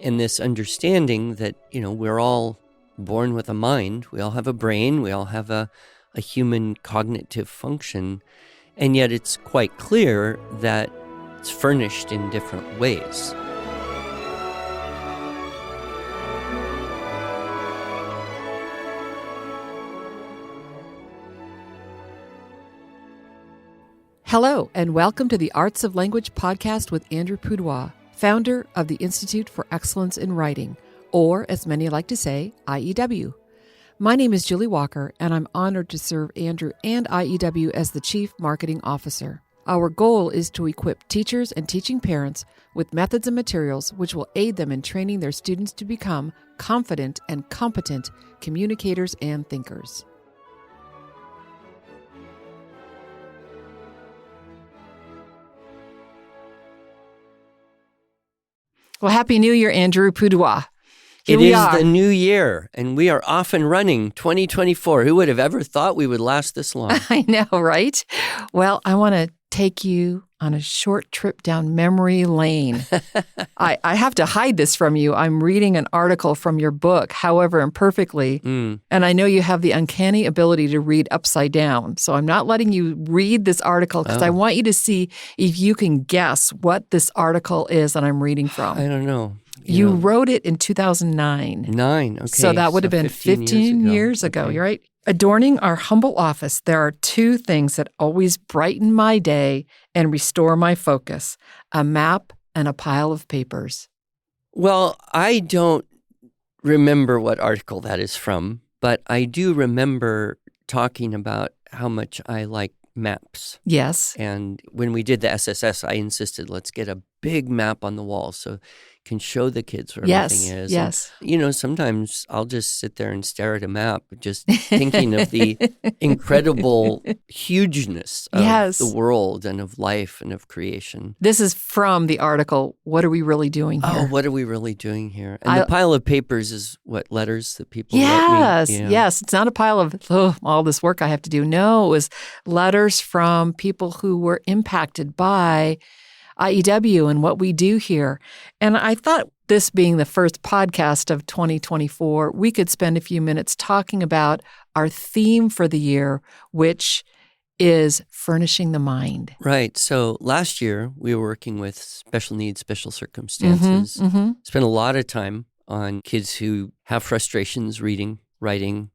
And this understanding that, we're all born with a mind, we all have a brain, we all have a human cognitive function, and yet it's quite clear that it's furnished in different ways. Hello, and welcome to the Arts of Language podcast with Andrew Pudewa, founder of the Institute for Excellence in Writing, or as many like to say, IEW. My name is Julie Walker, and I'm honored to serve Andrew and IEW as the Chief Marketing Officer. Our goal is to equip teachers and teaching parents with methods and materials which will aid them in training their students to become confident and competent communicators and thinkers. Well, Happy New Year, Andrew Pudewa. It is the new year, and we are off and running 2024. Who would have ever thought we would last this long? I know, right? Well, I want to take you on a short trip down memory lane. I have to hide this from you. I'm reading an article from your book, however imperfectly, and I know you have the uncanny ability to read upside down. So I'm not letting you read this article because I want you to see if you can guess what this article is that I'm reading from. I don't know. You wrote it in 2009. Okay. So that would have been 15 years ago. Okay. You're right. Adorning our humble office, there are two things that always brighten my day and restore my focus: a map and a pile of papers. Well, I don't remember what article that is from, but I do remember talking about how much I like maps. Yes. And when we did the SSS, I insisted, let's get a big map on the wall so can show the kids where everything is. Yes. And, sometimes I'll just sit there and stare at a map, just thinking of the incredible hugeness of the world and of life and of creation. This is from the article, What Are We Really Doing Here? Oh, what are we really doing here? And the pile of papers is what, letters that people wrote me? Yes. It's not a pile of all this work I have to do. No, it was letters from people who were impacted by IEW and what we do here. And I thought, this being the first podcast of 2024, we could spend a few minutes talking about our theme for the year, which is Furnishing the Mind. Right. So last year, we were working with special needs, special circumstances. Spent a lot of time on kids who have frustrations reading, writing,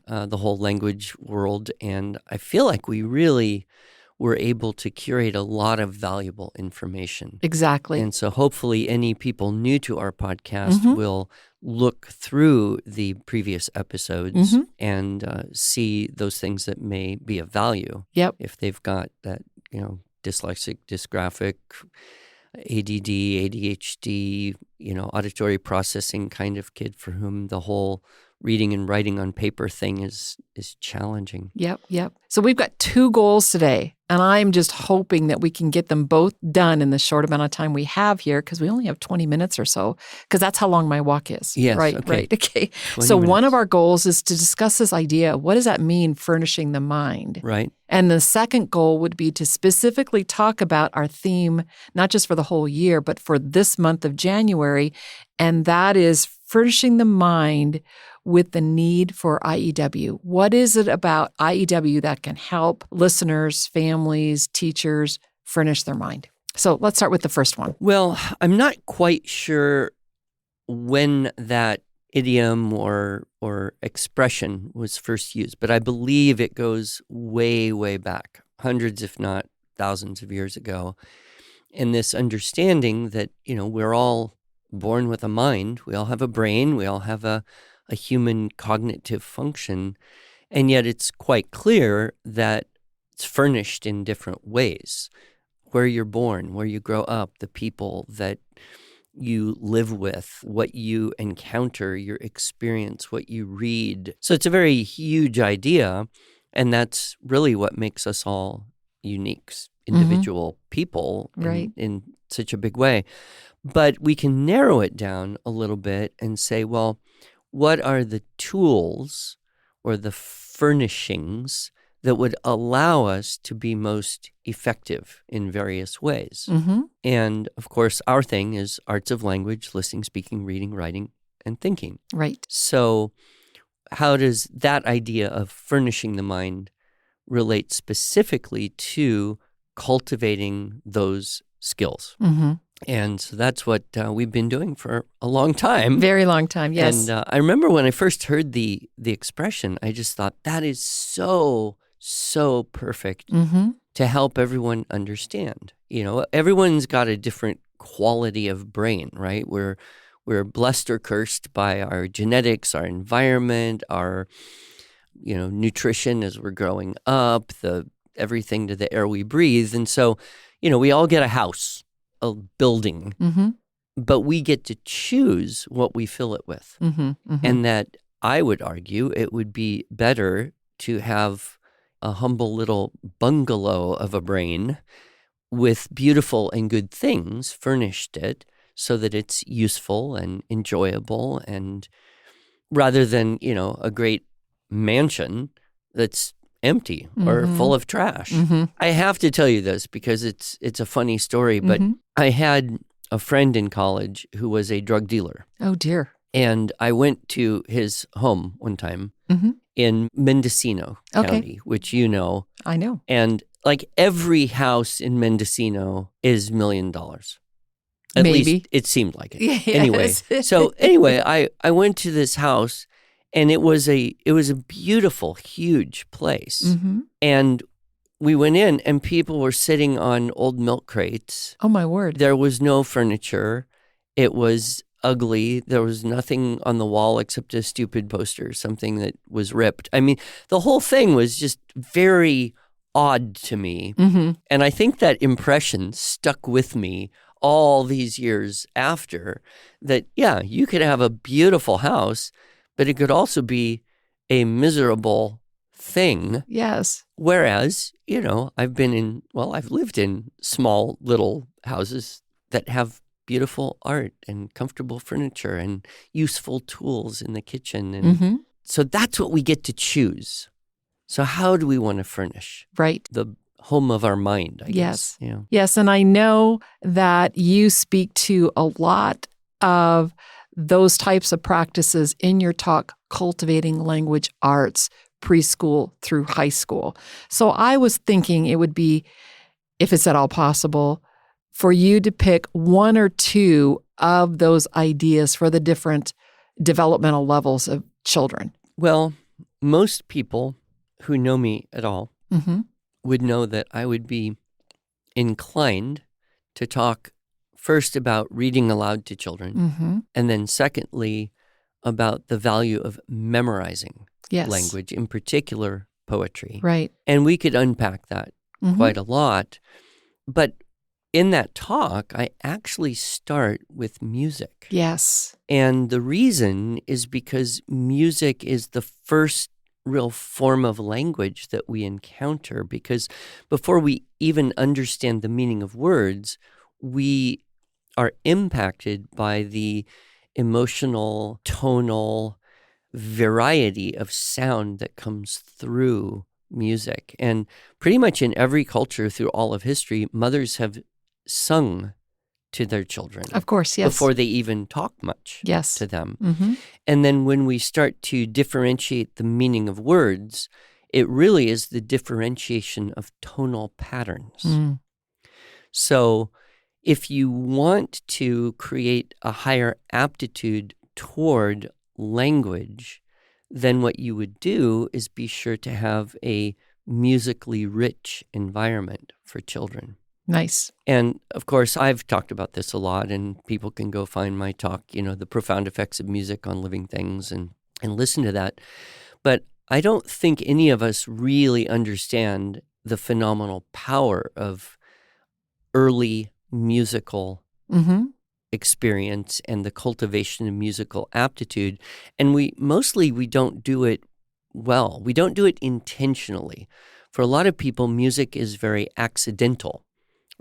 the whole language world. And I feel like we really were able to curate a lot of valuable information. Exactly. And so hopefully any people new to our podcast will look through the previous episodes and see those things that may be of value. Yep. If they've got that, dyslexic, dysgraphic, ADD, ADHD, auditory processing kind of kid for whom the whole reading and writing on paper thing is challenging. Yep. So we've got two goals today, and I'm just hoping that we can get them both done in the short amount of time we have here, because we only have 20 minutes or so, because that's how long my walk is. Yes. Right. Okay. So one of our goals is to discuss this idea. What does that mean, furnishing the mind? Right. And the second goal would be to specifically talk about our theme, not just for the whole year, but for this month of January, and that is furnishing the mind with the need for IEW. What is it about IEW that can help listeners, families, teachers furnish their mind? So let's start with the first one. Well, I'm not quite sure when that idiom or expression was first used, but I believe it goes way, way back, hundreds if not thousands of years ago. And this understanding that, we're all born with a mind, we all have a brain, we all have a human cognitive function, and yet it's quite clear that it's furnished in different ways. Where you're born, where you grow up, the people that you live with, what you encounter, your experience, what you read. So it's a very huge idea, and that's really what makes us all unique, individual people in such a big way. But we can narrow it down a little bit and say, well, what are the tools or the furnishings that would allow us to be most effective in various ways. Mm-hmm. And of course, our thing is arts of language, listening, speaking, reading, writing, and thinking. Right. So how does that idea of furnishing the mind relate specifically to cultivating those skills? Mm-hmm. And so that's what we've been doing for a long time. Very long time, yes. And I remember when I first heard the expression, I just thought that is so perfect Mm-hmm. to help everyone understand. You know, everyone's got a different quality of brain, right? We're blessed or cursed by our genetics, our environment, our nutrition as we're growing up, everything to the air we breathe. And so, we all get a house, a building, Mm-hmm. but we get to choose what we fill it with. Mm-hmm. Mm-hmm. And that, I would argue, it would be better to have a humble little bungalow of a brain with beautiful and good things furnished it so that it's useful and enjoyable, and rather than, a great mansion that's empty or Mm-hmm. full of trash. Mm-hmm. I have to tell you this because it's a funny story, but Mm-hmm. I had a friend in college who was a drug dealer. Oh, dear. And I went to his home one time Mm-hmm. in Mendocino Okay. County, which you know. I know. And like every house in Mendocino is $1 million. At Maybe. least it seemed like it. Yes. Anyway, so I went to this house, and it was a beautiful, huge place. Mm-hmm. And we went in, and people were sitting on old milk crates. Oh, my word. There was no furniture. It was ugly. There was nothing on the wall except a stupid poster, something that was ripped. I mean, the whole thing was just very odd to me. Mm-hmm. And I think that impression stuck with me all these years after, that, yeah, you could have a beautiful house, but it could also be a miserable thing. Yes. Whereas, I've lived in small little houses that have beautiful art and comfortable furniture and useful tools in the kitchen. And Mm-hmm. so that's what we get to choose. So how do we want to furnish Right. the home of our mind, I Yes. guess? Yeah. Yes, and I know that you speak to a lot of those types of practices in your talk, Cultivating Language Arts, preschool through high school. So I was thinking it would be, if it's at all possible, for you to pick one or two of those ideas for the different developmental levels of children. Well, most people who know me at all Mm-hmm. would know that I would be inclined to talk first about reading aloud to children, Mm-hmm. and then secondly, about the value of memorizing Yes. language, in particular poetry. Right. And we could unpack that Mm-hmm. quite a lot. But in that talk, I actually start with music. Yes. And the reason is because music is the first real form of language that we encounter, because before we even understand the meaning of words, we are impacted by the emotional, tonal variety of sound that comes through music. And pretty much in every culture through all of history, mothers have sung to their children Of course, yes. before they even talk much Yes. to them. Mm-hmm. And then when we start to differentiate the meaning of words, it really is the differentiation of tonal patterns. Mm. So if you want to create a higher aptitude toward language, then what you would do is be sure to have a musically rich environment for children. Nice. And of course, I've talked about this a lot, and people can go find my talk, The Profound Effects of Music on Living Things, and listen to that. But I don't think any of us really understand the phenomenal power of early musical Mm-hmm. experience and the cultivation of musical aptitude. And we don't do it well. We don't do it intentionally. For a lot of people, music is very accidental,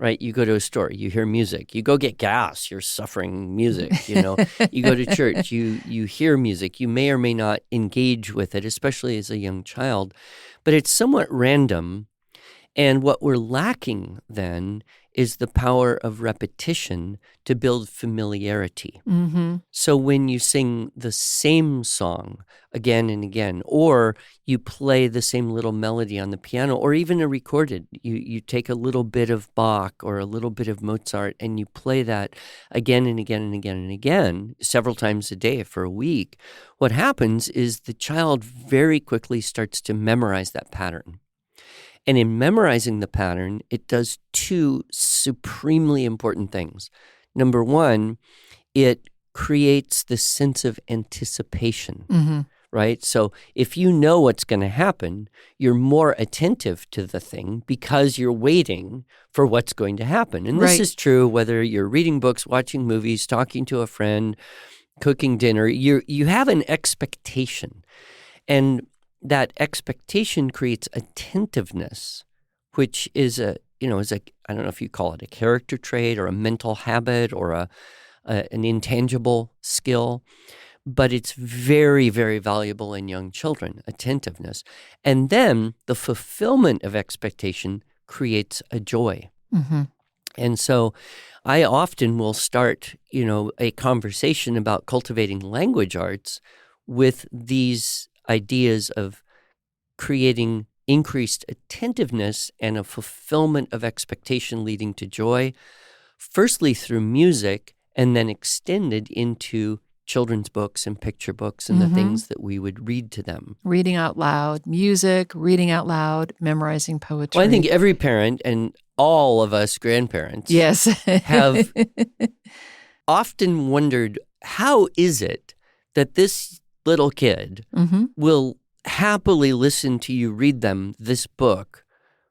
right? You go to a store, you hear music. You go get gas, you're suffering music, you know. You go to church, you hear music. You may or may not engage with it, especially as a young child, but it's somewhat random. And what we're lacking then is the power of repetition to build familiarity. Mm-hmm. So when you sing the same song again and again, or you play the same little melody on the piano, or even a recorded, you take a little bit of Bach or a little bit of Mozart and you play that again and again and again and again, several times a day for a week, what happens is the child very quickly starts to memorize that pattern. And in memorizing the pattern, it does two supremely important things. Number one, it creates this sense of anticipation, Mm-hmm. right? So if you know what's going to happen, you're more attentive to the thing because you're waiting for what's going to happen. And this Right. is true whether you're reading books, watching movies, talking to a friend, cooking dinner. You have an expectation. And that expectation creates attentiveness, which is I don't know if you call it a character trait or a mental habit or an intangible skill, but it's very, very valuable in young children, attentiveness. And then the fulfillment of expectation creates a joy. Mm-hmm. And so I often will start, a conversation about cultivating language arts with these ideas of creating increased attentiveness and a fulfillment of expectation leading to joy, firstly through music and then extended into children's books and picture books and Mm-hmm. the things that we would read to them. Reading out loud, music, reading out loud, memorizing poetry. Well, I think every parent and all of us grandparents yes. have often wondered, how is it that this little kid Mm-hmm. will happily listen to you read them this book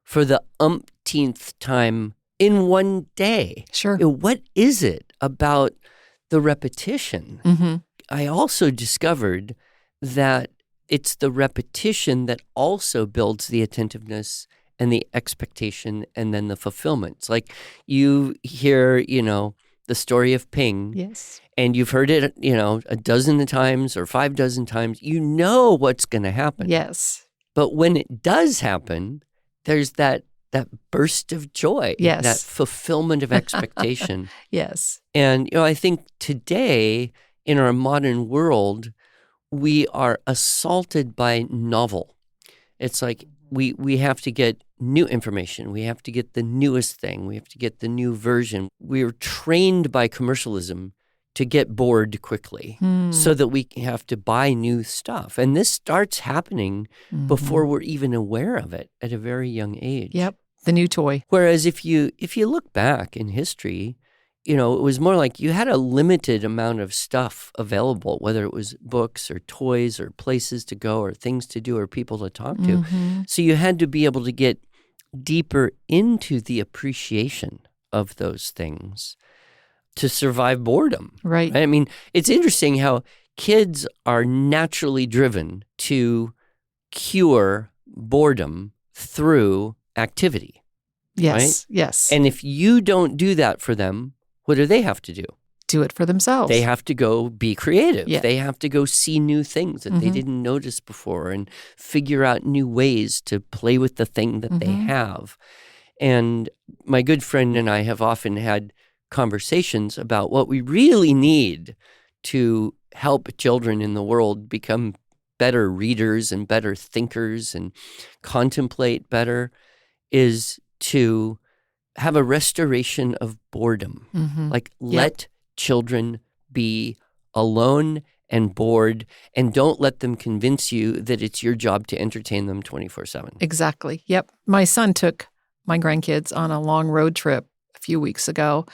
for the umpteenth time in one day? Sure. What is it about the repetition? Mm-hmm. I also discovered that it's the repetition that also builds the attentiveness and the expectation and then the fulfillment. It's like you hear, the story of Ping. Yes. And you've heard it, a dozen times or 5 dozen times. You know what's going to happen. Yes. But when it does happen, there's that burst of joy. Yes. That fulfillment of expectation. Yes. And, I think today in our modern world, we are assaulted by novel. It's like we have to get new information. We have to get the newest thing. We have to get the new version. We're trained by commercialism to get bored quickly so that we have to buy new stuff. And this starts happening before we're even aware of it at a very young age. Yep. The new toy. Whereas if you look back in history, it was more like you had a limited amount of stuff available, whether it was books or toys or places to go or things to do or people to talk to. Mm-hmm. So you had to be able to get deeper into the appreciation of those things to survive boredom. Right. I mean, it's interesting how kids are naturally driven to cure boredom through activity. Yes. Right? Yes. And if you don't do that for them, what do they have to do? Do it for themselves. They have to go be creative. Yeah. They have to go see new things that they didn't notice before and figure out new ways to play with the thing that they have. And my good friend and I have often had conversations about what we really need to help children in the world become better readers and better thinkers and contemplate better is to have a restoration of boredom. Like let children be alone and bored and don't let them convince you that it's your job to entertain them 24/7. Exactly. Yep. My son took my grandkids on a long road trip a few weeks ago.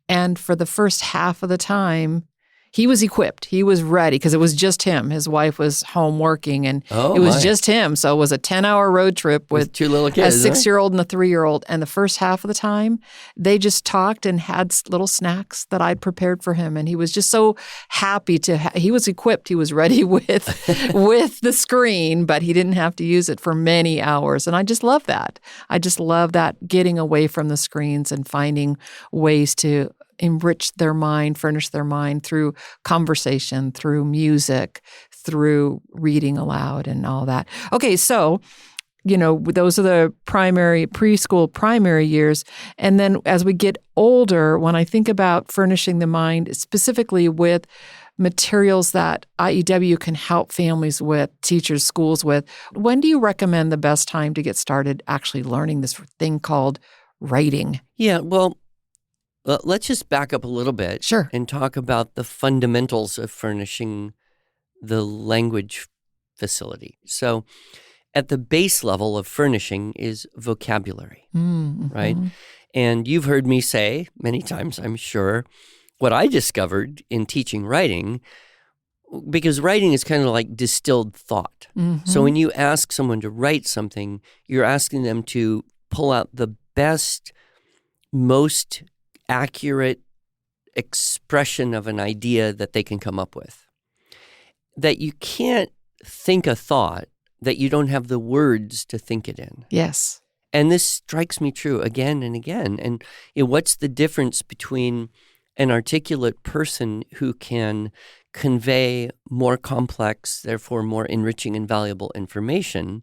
And for the first half of the time, he was equipped. He was ready because it was just him. His wife was home working, and Oh, it was my. just him. So it was a 10-hour road trip with two little a kids. 6-year-old and a 3-year-old. And the first half of the time, they just talked and had little snacks that I'd prepared for him. And he was just so happy he was equipped. He was ready with the screen, but he didn't have to use it for many hours. And I just love that. I just love that, getting away from the screens and finding ways to enrich their mind, furnish their mind through conversation, through music, through reading aloud and all that. Okay, so, those are the preschool primary years. And then as we get older, when I think about furnishing the mind, specifically with materials that IEW can help families with, teachers, schools with, when do you recommend the best time to get started actually learning this thing called writing? Yeah, well, let's just back up a little bit. Sure. And talk about the fundamentals of furnishing the language facility. So at the base level of furnishing is vocabulary, right? And you've heard me say many times, I'm sure, what I discovered in teaching writing, because writing is kind of like distilled thought. So when you ask someone to write something, you're asking them to pull out the best, most accurate expression of an idea that they can come up with. That you can't think a thought that you don't have the words to think it in. Yes. And this strikes me true again and again. And what's the difference between an articulate person who can convey more complex, therefore more enriching and valuable information,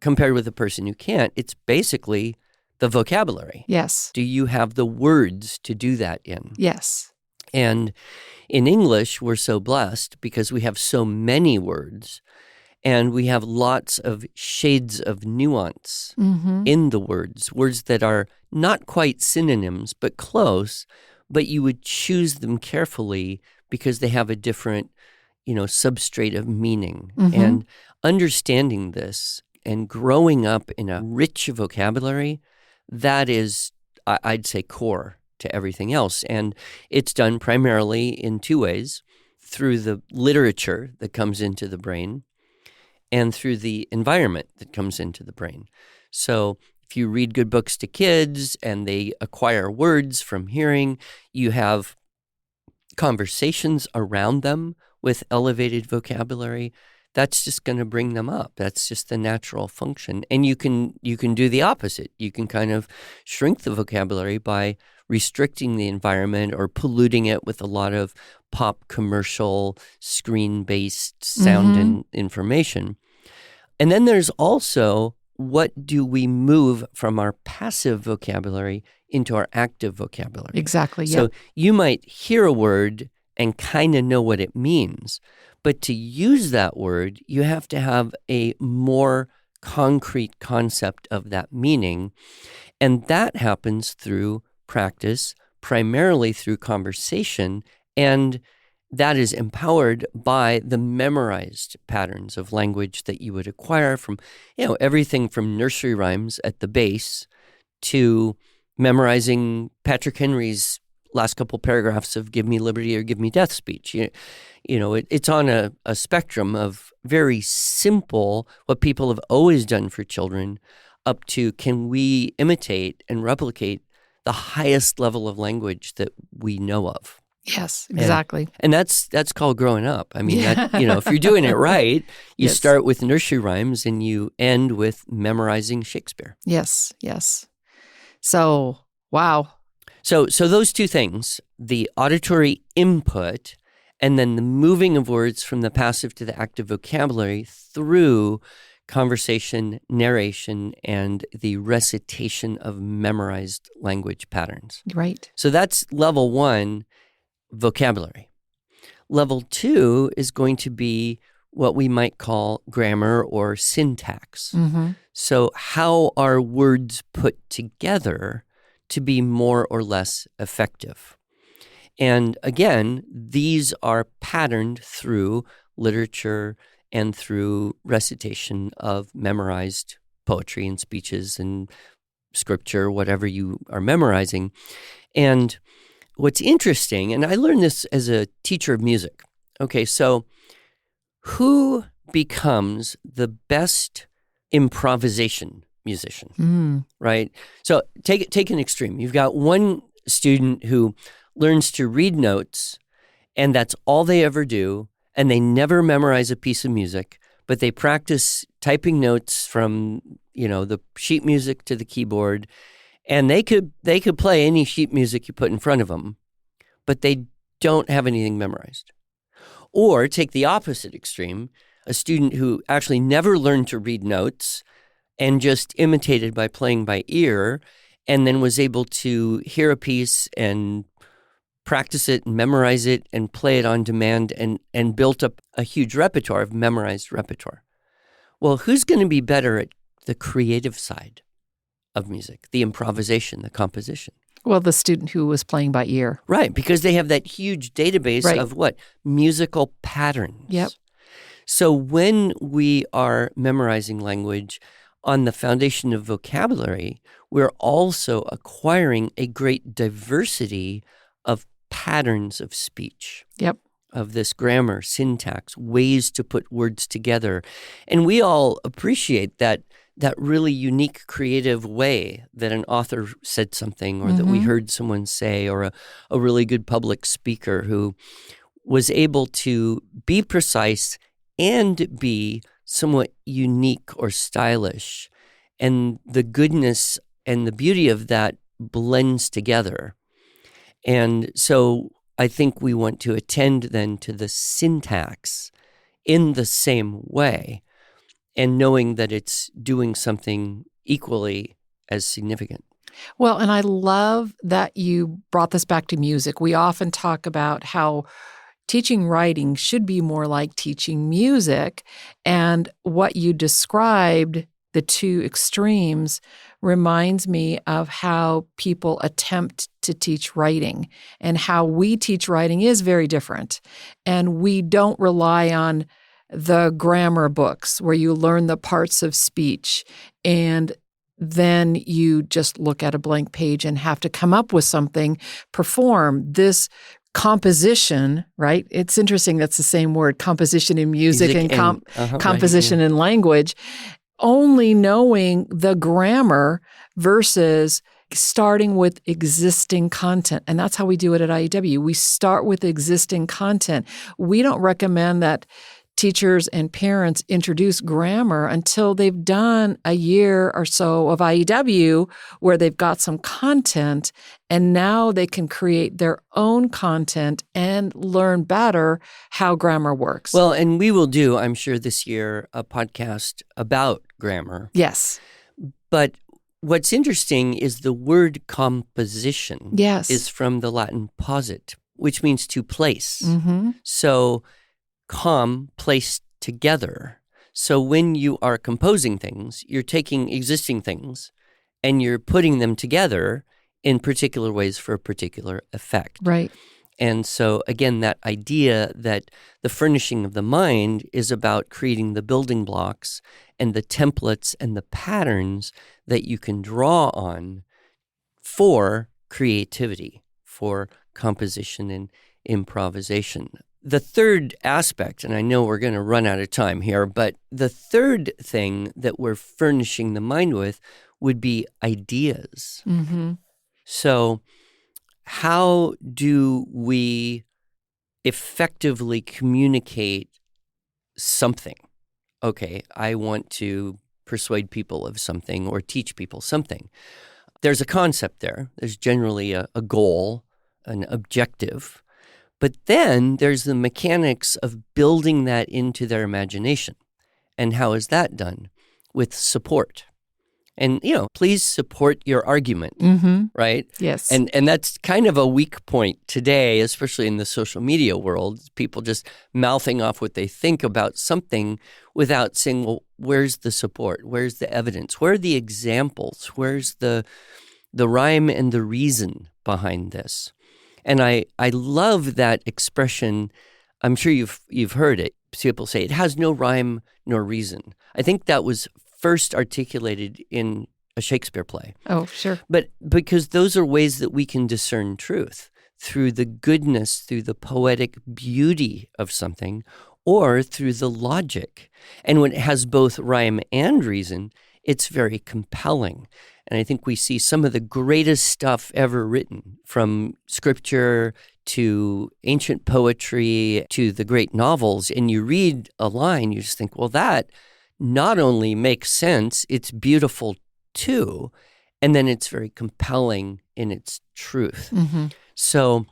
compared with a person who can't? It's basically the vocabulary. Yes. Do you have the words to do that in? Yes. And in English, we're so blessed because we have so many words and we have lots of shades of nuance in the words that are not quite synonyms, but close, but you would choose them carefully because they have a different, substrate of meaning. And understanding this and growing up in a rich vocabulary, that is, I'd say, core to everything else. And it's done primarily in two ways: through the literature that comes into the brain and through the environment that comes into the brain. So if you read good books to kids and they acquire words from hearing, you have conversations around them with elevated vocabulary. That's just going to bring them up. That's just the natural function. And you can do the opposite. You can kind of shrink the vocabulary by restricting the environment or polluting it with a lot of pop commercial, screen-based sound and information. And then there's also, what do we move from our passive vocabulary into our active vocabulary? Exactly, yeah. So you might hear a word and kind of know what it means, but to use that word, you have to have a more concrete concept of that meaning. And that happens through practice, primarily through conversation, and that is empowered by the memorized patterns of language that you would acquire from, everything from nursery rhymes at the base to memorizing Patrick Henry's last couple paragraphs of Give Me Liberty or Give Me Death speech. It's on a spectrum of very simple, what people have always done for children, up to can we imitate and replicate the highest level of language that we know of. Yes, exactly. And that's called growing up. I mean, if you're doing it right, you Yes. start with nursery rhymes and you end with memorizing Shakespeare. Yes, yes. So, wow. So those two things, the auditory input and then the moving of words from the passive to the active vocabulary through conversation, narration, and the recitation of memorized language patterns. Right. So that's level one, vocabulary. Level two is going to be what we might call grammar or syntax. So how are words put together to be more or less effective? And again, these are patterned through literature and through recitation of memorized poetry and speeches and scripture, whatever you are memorizing. And what's interesting, and I learned this as a teacher of music. Okay, so who becomes the best improvisation musician, right? So take an extreme. You've got one student who learns to read notes, and that's all they ever do, and they never memorize a piece of music, but they practice typing notes from, the sheet music to the keyboard, and they could play any sheet music you put in front of them, but they don't have anything memorized. Or take the opposite extreme, a student who actually never learned to read notes and just imitated by playing by ear, and then was able to hear a piece and practice it and memorize it and play it on demand and built up a huge repertoire of memorized repertoire. Well, who's going to be better at the creative side of music, the improvisation, the composition? Well, the student who was playing by ear. Right, because they have that huge database of what? Musical patterns. Yep. So when we are memorizing language on the foundation of vocabulary, we're also acquiring a great diversity of patterns of speech. Yep. Of this grammar, syntax, ways to put words together. And we all appreciate that really unique creative way that an author said something, or that we heard someone say, or a really good public speaker who was able to be precise and be somewhat unique or stylish. And the goodness and the beauty of that blends together. And so I think we want to attend then to the syntax in the same way, and knowing that it's doing something equally as significant. Well, and I love that you brought this back to music. We often talk about how teaching writing should be more like teaching music, and what you described, the two extremes, reminds me of how people attempt to teach writing, and how we teach writing is very different. And we don't rely on the grammar books where you learn the parts of speech and then you just look at a blank page and have to come up with something, perform this composition, right? It's interesting, that's the same word, composition in music and composition in language. Only knowing the grammar versus starting with existing content. And that's how we do it at IEW. We start with existing content. We don't recommend that teachers and parents introduce grammar until they've done a year or so of IEW where they've got some content, and now they can create their own content and learn better how grammar works. Well, and we will do, I'm sure this year, a podcast about grammar. Yes. But what's interesting is the word composition is from the Latin posit, which means to place. So placed together. So when you are composing things, you're taking existing things and you're putting them together in particular ways for a particular effect. Right. And so again, that idea that the furnishing of the mind is about creating the building blocks and the templates and the patterns that you can draw on for creativity, for composition and improvisation. The third aspect, and I know we're going to run out of time here, but the third thing that we're furnishing the mind with would be ideas. So how do we effectively communicate something? Okay, I want to persuade people of something or teach people something. There's a concept there. There's generally a goal, an objective. But then there's the mechanics of building that into their imagination. And how is that done? With support. And, please support your argument, right? Yes. And that's kind of a weak point today, especially in the social media world. People just mouthing off what they think about something without saying, well, where's the support? Where's the evidence? Where are the examples? Where's the rhyme and the reason behind this? And I love that expression. I'm sure you've heard it. People say it has no rhyme nor reason. I think that was first articulated in a Shakespeare play. Oh, sure. But because those are ways that we can discern truth. through the goodness, through the poetic beauty of something, or through the logic. And when it has both rhyme and reason, it's very compelling. And I think we see some of the greatest stuff ever written, from scripture to ancient poetry to the great novels. And you read a line, you just think, well, that not only makes sense, it's beautiful too. And then it's very compelling in its truth. Mm-hmm. So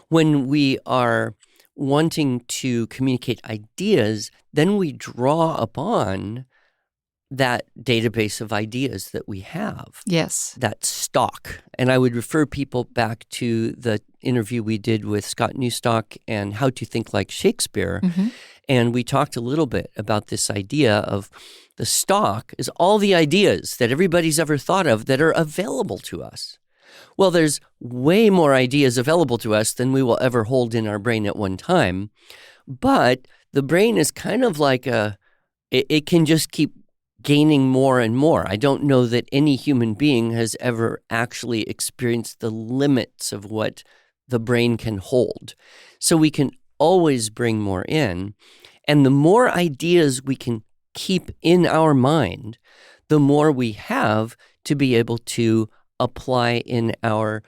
when we are wanting to communicate ideas, then we draw upon that database of ideas that we have. Yes. That stock. And I would refer people back to the interview we did with Scott Newstock and How to Think Like Shakespeare. Mm-hmm. And we talked a little bit about this idea of the stock is all the ideas that everybody's ever thought of that are available to us. Well, there's way more ideas available to us than we will ever hold in our brain at one time. But the brain is kind of like it can just keep gaining more and more. I don't know that any human being has ever actually experienced the limits of what the brain can hold. So we can always bring more in. And the more ideas we can keep in our mind, the more we have to be able to apply in our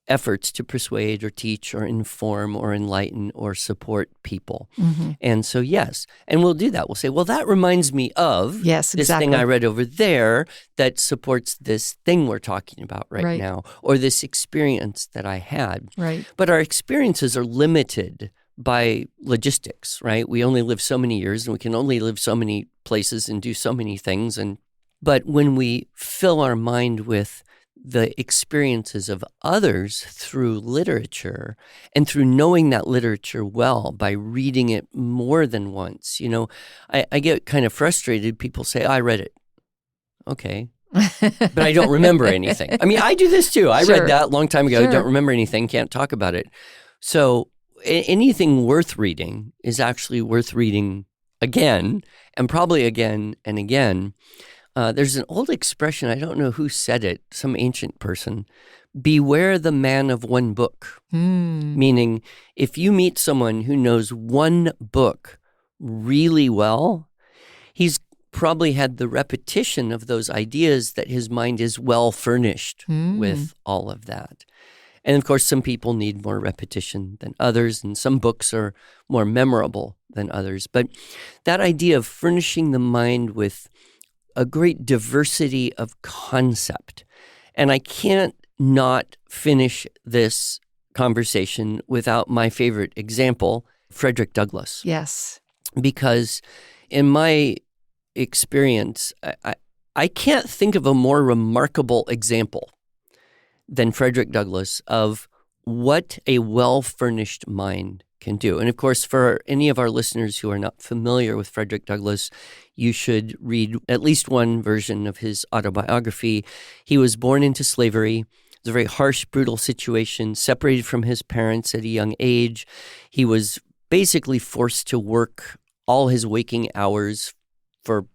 efforts to persuade or teach or inform or enlighten or support people. Mm-hmm. And so, yes, and we'll do that. We'll say, well, that reminds me of Yes, this exactly. thing I read over there that supports this thing we're talking about right now, or this experience that I had. Right. But our experiences are limited by logistics, right? We only live so many years and we can only live so many places and do so many things. But when we fill our mind with the experiences of others through literature and through knowing that literature well by reading it more than once. I get kind of frustrated. People say, I read it. Okay. But I don't remember anything. I mean, I do this too. I read that a long time ago. I don't remember anything. Can't talk about it. So anything worth reading is actually worth reading again, and probably again and again. There's an old expression, I don't know who said it, some ancient person, beware the man of one book. Meaning, if you meet someone who knows one book really well, he's probably had the repetition of those ideas that his mind is well furnished with all of that. And of course, some people need more repetition than others, and some books are more memorable than others. But that idea of furnishing the mind with a great diversity of concept. And I can't not finish this conversation without my favorite example, Frederick Douglass. Yes. Because in my experience, I can't think of a more remarkable example than Frederick Douglass of what a well-furnished mind can do. And of course, for any of our listeners who are not familiar with Frederick Douglass, you should read at least one version of his autobiography. He was born into slavery. It was a very harsh, brutal situation, separated from his parents at a young age. He was basically forced to work all his waking hours for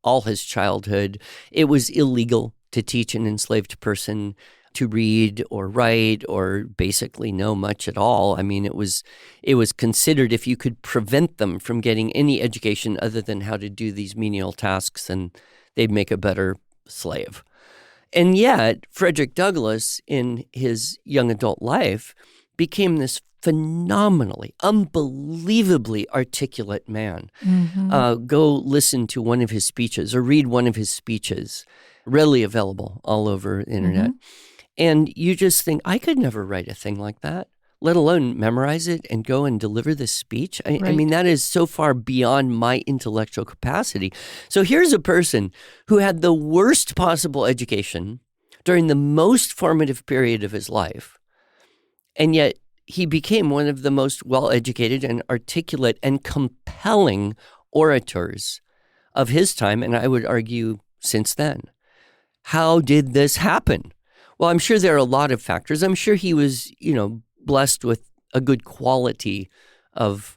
all his childhood. It was illegal to teach an enslaved person to read or write or basically know much at all. I mean, it was considered if you could prevent them from getting any education other than how to do these menial tasks, then they'd make a better slave. And yet, Frederick Douglass, in his young adult life, became this phenomenally, unbelievably articulate man. Mm-hmm. Go listen to one of his speeches or read one of his speeches, readily available all over the internet. Mm-hmm. And you just think, I could never write a thing like that, let alone memorize it and go and deliver this speech. I mean, that is so far beyond my intellectual capacity. So here's a person who had the worst possible education during the most formative period of his life, and yet he became one of the most well-educated and articulate and compelling orators of his time, and I would argue since then. How did this happen? Well, I'm sure there are a lot of factors. I'm sure he was, blessed with a good quality of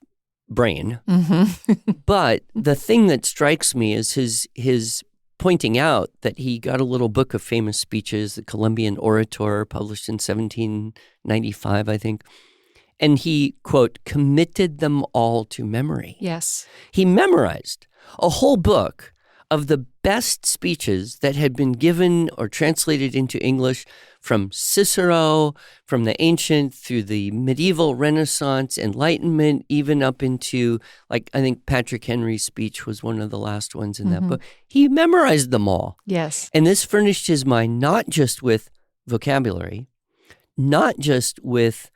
brain. Mm-hmm. But the thing that strikes me is his pointing out that he got a little book of famous speeches, The Columbian Orator, published in 1795, I think. And he, quote, committed them all to memory. Yes. He memorized a whole book of the best speeches that had been given or translated into English from Cicero, from the ancient through the medieval Renaissance, Enlightenment, even up into, like, I think Patrick Henry's speech was one of the last ones in that book. He memorized them all. Yes. And this furnished his mind not just with vocabulary, not just with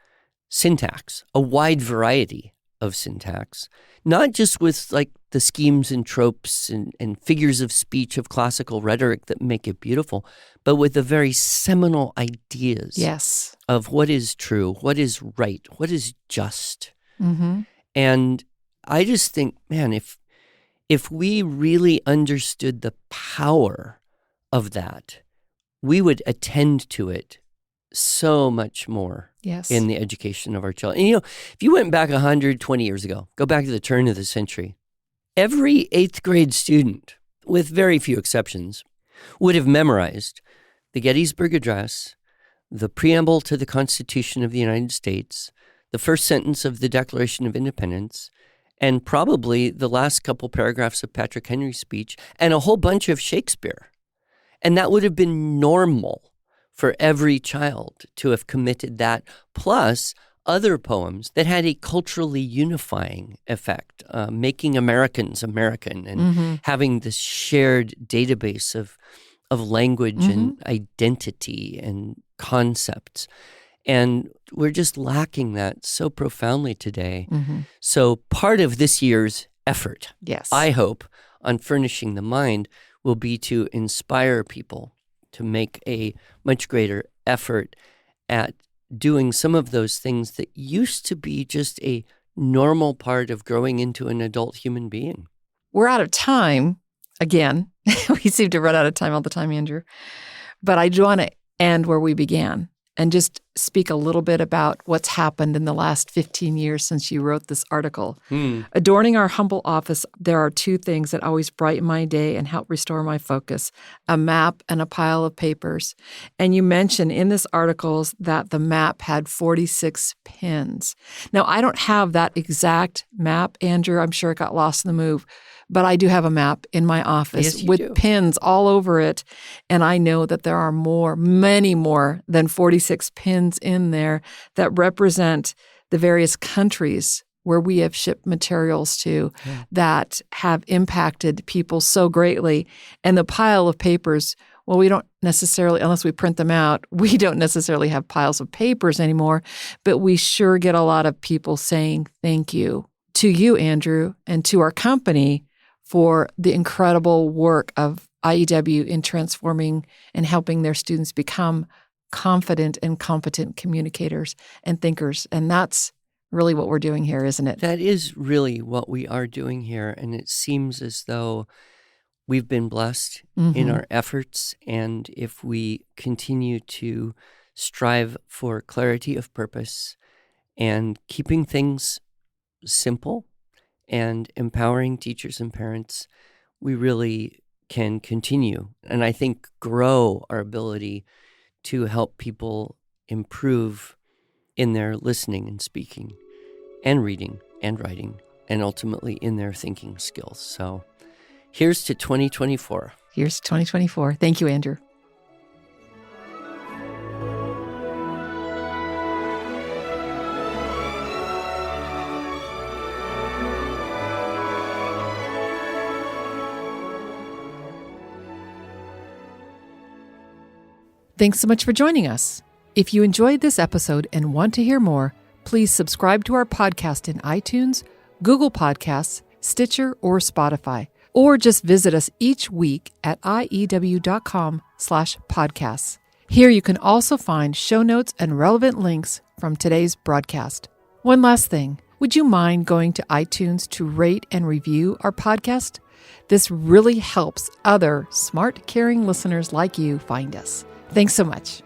syntax, a wide variety of syntax, not just with like the schemes and tropes and figures of speech of classical rhetoric that make it beautiful, but with the very seminal ideas Yes. of what is true, what is right, what is just. Mm-hmm. And I just think, man, if we really understood the power of that, we would attend to it so much more Yes. in the education of our children. And, if you went back 120 years ago, go back to the turn of the century, every 8th grade student, with very few exceptions, would have memorized the Gettysburg Address, the preamble to the Constitution of the United States, the first sentence of the Declaration of Independence, and probably the last couple paragraphs of Patrick Henry's speech, and a whole bunch of Shakespeare. And that would have been normal for every child to have committed that, plus other poems that had a culturally unifying effect, making Americans American and having this shared database of language and identity and concepts. And we're just lacking that so profoundly today. So part of this year's effort, Yes. I hope, on Furnishing the Mind will be to inspire people to make a much greater effort at doing some of those things that used to be just a normal part of growing into an adult human being. We're out of time again. We seem to run out of time all the time, Andrew. But I do want to end where we began and just speak a little bit about what's happened in the last 15 years since you wrote this article. Adorning our humble office, there are two things that always brighten my day and help restore my focus: a map and a pile of papers. And you mention in this article that the map had 46 pins. Now, I don't have that exact map, Andrew. I'm sure it got lost in the move. But I do have a map in my office with pins all over it. And I know that there are many more than 46 pins in there that represent the various countries where we have shipped materials to that have impacted people so greatly. And the pile of papers, well, we don't necessarily, unless we print them out, we don't necessarily have piles of papers anymore, but we sure get a lot of people saying thank you to you, Andrew, and to our company for the incredible work of IEW in transforming and helping their students become confident and competent communicators and thinkers. And that's really what we're doing here, isn't it? That is really what we are doing here. And it seems as though we've been blessed in our efforts. And if we continue to strive for clarity of purpose and keeping things simple and empowering teachers and parents, we really can continue and I think grow our ability to help people improve in their listening and speaking and reading and writing and ultimately in their thinking skills. So here's to 2024. Here's 2024. Thank you, Andrew. Thanks so much for joining us. If you enjoyed this episode and want to hear more, please subscribe to our podcast in iTunes, Google Podcasts, Stitcher, or Spotify, or just visit us each week at iew.com/podcasts. Here you can also find show notes and relevant links from today's broadcast. One last thing, would you mind going to iTunes to rate and review our podcast? This really helps other smart, caring listeners like you find us. Thanks so much.